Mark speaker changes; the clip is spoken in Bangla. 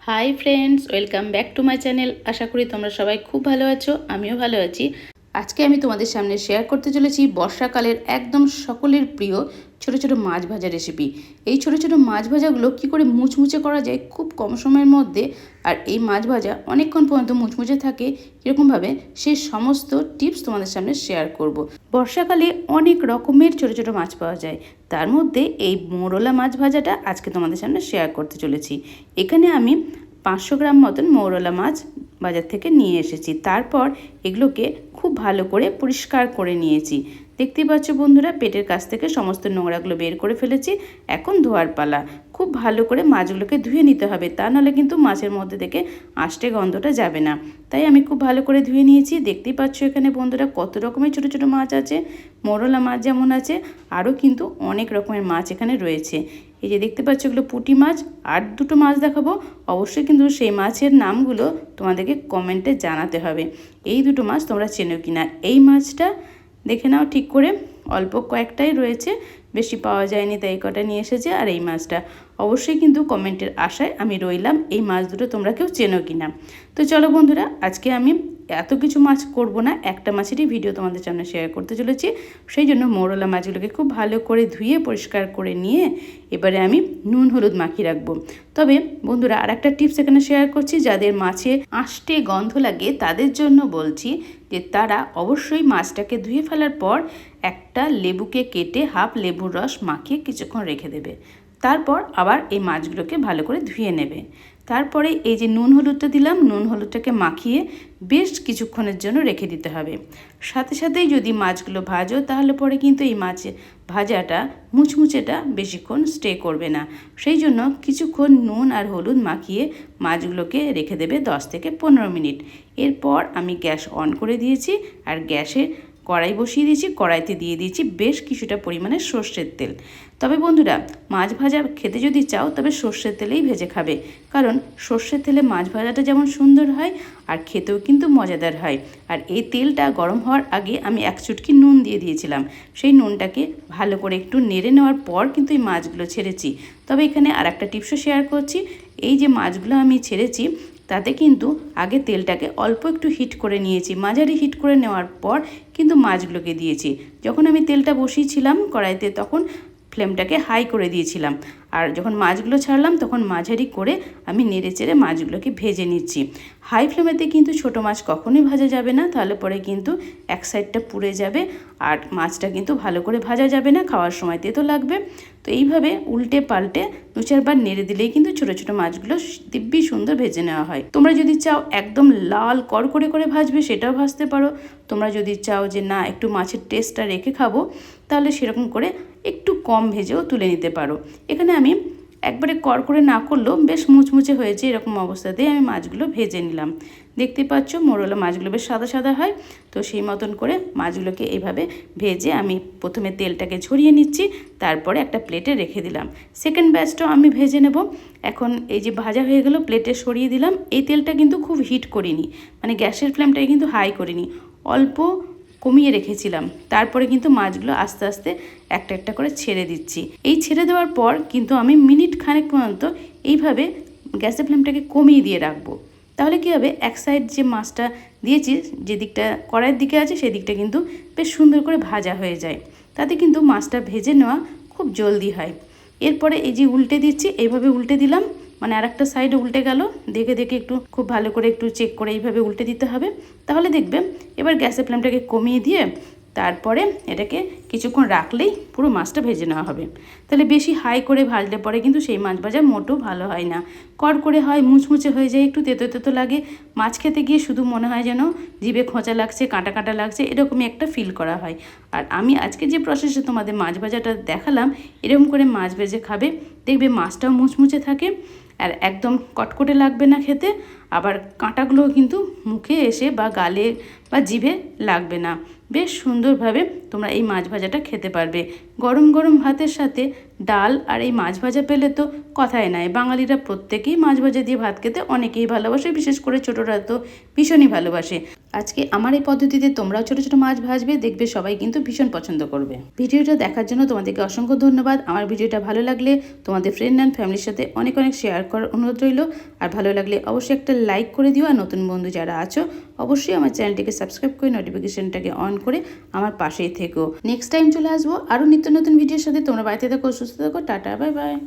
Speaker 1: High friends, welcome back to my channel. আশা করি তোমরা সবাই খুব ভালো আছো, আমিও ভালো আছি। আজকে আমি তোমাদের সামনে শেয়ার করতে চলেছি বর্ষাকালের একদম সকলের প্রিয় ছোট ছোট মাছ ভাজা রেসিপি। এই ছোট ছোট মাছ ভাজাগুলো কী করে মুচমুচে করা যায় খুব কম সময়ের মধ্যে, আর এই মাছ ভাজা অনেকক্ষণ পর্যন্ত মুচমুচে থাকে কীরকমভাবে, সেই সমস্ত টিপস তোমাদের সামনে শেয়ার করব। বর্ষাকালে অনেক রকমের ছোট ছোট মাছ পাওয়া যায়, তার মধ্যে এই মৌরলা মাছ ভাজাটা আজকে তোমাদের সামনে শেয়ার করতে চলেছি। এখানে আমি 500 গ্রাম মতন মৌরলা মাছ বাজার থেকে নিয়ে এসেছি। তারপর এগুলোকে খুব ভালো করে পরিষ্কার করে নিয়েছি। দেখতেই পাচ্ছ বন্ধুরা, পেটের কাছ থেকে সমস্ত নোংরাগুলো বের করে ফেলেছি। এখন ধোয়ার পালা। খুব ভালো করে মাছগুলোকে ধুয়ে নিতে হবে, তা নাহলে কিন্তু মাছের মধ্যে থেকে আষ্টে গন্ধটা যাবে না। তাই আমি খুব ভালো করে ধুয়ে নিয়েছি। দেখতেই পাচ্ছ এখানে বন্ধুরা কত রকমের ছোটো ছোটো মাছ আছে। মৌরলা মাছ যেমন আছে, আরও কিন্তু অনেক রকমের মাছ এখানে রয়েছে। এই যে দেখতে পাচ্ছ এগুলো পুঁটি মাছ। আর দুটো মাছ দেখাবো, অবশ্যই কিন্তু সেই মাছের নামগুলো তোমাদেরকে কমেন্টে জানাতে হবে এই দুটো মাছ তোমরা চেনো কিনা। এই মাছটা দেখে নাও ঠিক করে, অল্প কয়েকটাই রয়েছে, বেশি পাওয়া যায়নি তাই কটা নিয়ে এসেছে। আর এই মাছটা অবশ্যই কিন্তু কমেন্টের আশায় আমি রইলাম, এই মাছ দুটো তোমরা কেউ চেনো কিনা। তো চলো বন্ধুরা, আজকে আমি এত কিছু মাছ করব না, একটা মাছেরই ভিডিও তোমাদের সামনে শেয়ার করতে চলেছি। সেই জন্য মৌরলা মাছগুলোকে খুব ভালো করে ধুয়ে পরিষ্কার করে নিয়ে এবারে আমি নুন হলুদ মাখিয়ে রাখবো। তবে বন্ধুরা আর একটা টিপস এখানে শেয়ার করছি, যাদের মাছে আষ্টে গন্ধ লাগে তাদের জন্য বলছি যে তারা অবশ্যই মাছটাকে ধুয়ে ফেলার পর একটা লেবুকে কেটে হাফ লেবুর রস মাখিয়ে কিছুক্ষণ রেখে দেবে। তারপর আবার এই মাছগুলোকে ভালো করে ধুয়ে নেবে। তারপরে এই যে নুন হলুদটা দিলাম, নুন হলুদটাকে মাখিয়ে বেশ কিছুক্ষণের জন্য রেখে দিতে হবে। সাথে সাথেই যদি মাছগুলো ভাজো তাহলে পরে কিন্তু এই মাছ ভাজাটা মুচমুচেটা বেশিক্ষণ স্টে করবে না। সেই জন্য কিছুক্ষণ নুন আর হলুদ মাখিয়ে মাছগুলোকে রেখে দেবে 10 থেকে 15 মিনিট। এরপর আমি গ্যাস অন করে দিয়েছি আর গ্যাসে কড়াই বসিয়ে দিয়েছি। কড়াইতে দিয়ে দিয়েছি বেশ কিছুটা পরিমাণে সর্ষের তেল। তবে বন্ধুরা, মাছ ভাজা খেতে যদি চাও তবে সর্ষের তেলেই ভেজে খাবে, কারণ সর্ষের তেলে মাছ ভাজাটা যেমন সুন্দর হয় আর খেতেও কিন্তু মজাদার হয়। আর এই তেলটা গরম হওয়ার আগে আমি 1 চুটকি নুন দিয়ে দিয়েছিলাম। সেই নুনটাকে ভালো করে একটু নেড়ে নেওয়ার পর কিন্তু এই মাছগুলো ছেড়েছি। তবে এখানে আর একটা টিপসও শেয়ার করছি। এই যে মাছগুলো আমি ছেড়েছি তাতে কিন্তু আগে তেলটাকে অল্প একটু হিট করে নিয়েছি। মাঝারি হিট করে নেওয়ার পর কিন্তু মাছগুলোকে দিয়েছি। যখন আমি তেলটা বসিয়েছিলাম কড়াইতে তখন ফ্লেমটাকে হাই করে দিয়েছিলাম, আর যখন মাছগুলো ছাড়লাম তখন মাঝারি করে আমি নেড়ে চেড়ে মাছগুলোকে ভেজে নিচ্ছি। হাই ফ্লেমেতে কিন্তু ছোটো মাছ কখনোই ভাজা যাবে না, তাহলে পরে কিন্তু এক সাইডটা পুড়ে যাবে আর মাছটা কিন্তু ভালো করে ভাজা যাবে না, খাওয়ার সময় তেতো লাগবে। তো এইভাবে উল্টে পাল্টে 2-4 বার নেড়ে দিলেই কিন্তু ছোটো ছোটো মাছগুলো দিব্যি সুন্দর ভেজে নেওয়া হয়। তোমরা যদি চাও একদম লাল কড়কড়ে করে ভাজবে সেটাও ভাজতে পারো। তোমরা যদি চাও যে না একটু মাছের টেস্টটা রেখে খাবো, তাহলে সেরকম করে একটু কম ভেজেও তুলে নিতে পারো। এখানে আমি একবারে কড়কড়ে না করলেও বেশ মুচমুচে হয়েছে, এরকম অবস্থাতেই আমি মাছগুলো ভেজে নিলাম। দেখতে পাচ্ছ মৌরলা মাছগুলো বেশ সাদা সাদা হয়, তো সেই মতন করে মাছগুলোকে এইভাবে ভেজে আমি প্রথমে তেলটাকে ঝরিয়ে নিচ্ছি, তারপরে একটা প্লেটে রেখে দিলাম। সেকেন্ড ব্যাচটাও আমি ভেজে নেব। এখন এই যে ভাজা হয়ে গেল, প্লেটে সরিয়ে দিলাম। এই তেলটা কিন্তু খুব হিট করিনি, মানে গ্যাসের ফ্লেমটাই কিন্তু হাই করিনি, অল্প কমিয়ে রেখেছিলাম। তারপরে কিন্তু মাছগুলো আস্তে আস্তে একটা একটা করে ছেড়ে দিচ্ছি। এই ছেড়ে দেওয়ার পর কিন্তু আমি মিনিট খানেক পর্যন্ত এইভাবে গ্যাসের ফ্লেমটাকে কমিয়ে দিয়ে রাখবো। তাহলে কী হবে, এক সাইড যে মাছটা দিয়েছি যে দিকটা কড়াইয়ের দিকে আছে সেই দিকটা কিন্তু বেশ সুন্দর করে ভাজা হয়ে যায়, তাতে কিন্তু মাছটা ভেজে নেওয়া খুব জলদি হয়। এরপরে এই যে উল্টে দিচ্ছি, এইভাবে উল্টে দিলাম, মানে আর একটা সাইডে উল্টে গেল, দেখে দেখে একটু খুব ভালো করে একটু চেক করে এইভাবে উল্টে দিতে হবে। তাহলে দেখবে এবার গ্যাসের ফ্লেমটাকে কমিয়ে দিয়ে তারপরে এটাকে কিছুক্ষণ রাখলেই পুরো মাছটা ভেজে নেওয়া হবে। তাহলে বেশি হাই করে ভাজলে পরে কিন্তু সেই মাছ ভাজা মোটেও ভালো হয় না, কড়কড়ে হয়, মুচমুচে হয়ে যায়, একটু তেতো তেতো লাগে। মাছ খেতে গিয়ে শুধু মনে হয় যেন জিভে খোঁচা লাগছে, কাঁটা কাঁটা লাগছে, এরকমই একটা ফিল করা হয়। আর আমি আজকে যে প্রসেসে তোমাদের মাছ ভাজাটা দেখালাম, এরকম করে মাছ ভেজে খাবে, দেখবে মাছটাও মুচমুচে থাকে আর একদম কটকটে লাগবে না খেতে, আবার কাঁটাগুলোও কিন্তু মুখে এসে বা গালে বা জিভে লাগবে না। বেশ সুন্দরভাবে তোমরা এই মাছ ভাজাটা খেতে পারবে। গরম গরম ভাতের সাথে ডাল আর এই মাছ ভাজা পেলে তো কথাই নাই। বাঙালিরা প্রত্যেকেই মাছ ভাজা দিয়ে ভাত খেতে অনেকেই ভালোবাসে, বিশেষ করে ছোটরা তো ভীষণই ভালোবাসে। আজকে আমার এই পদ্ধতিতে তোমরাও ছোটো ছোটো মাছ ভাজবে, দেখবে সবাই কিন্তু ভীষণ পছন্দ করবে। ভিডিওটা দেখার জন্য তোমাদেরকে অসংখ্য ধন্যবাদ। আমার ভিডিওটা ভালো লাগলে তোমাদের ফ্রেন্ড অ্যান্ড ফ্যামিলির সাথে অনেক অনেক শেয়ার করার অনুরোধ রইল। আর ভালো লাগলে অবশ্যই একটা লাইক করে দিও। আর নতুন বন্ধু যারা আছো অবশ্যই আমার চ্যানেলটিকে সাবস্ক্রাইব করে নোটিফিকেশনটাকে অন করে আমার পাশেই থেকো। নেক্সট টাইম চলে আসবো আরও নিত্য নতুন ভিডিওর সাথে। তোমরা বাড়িতে থাকো, সুস্থ থাকো, টাটা, বাই বাই।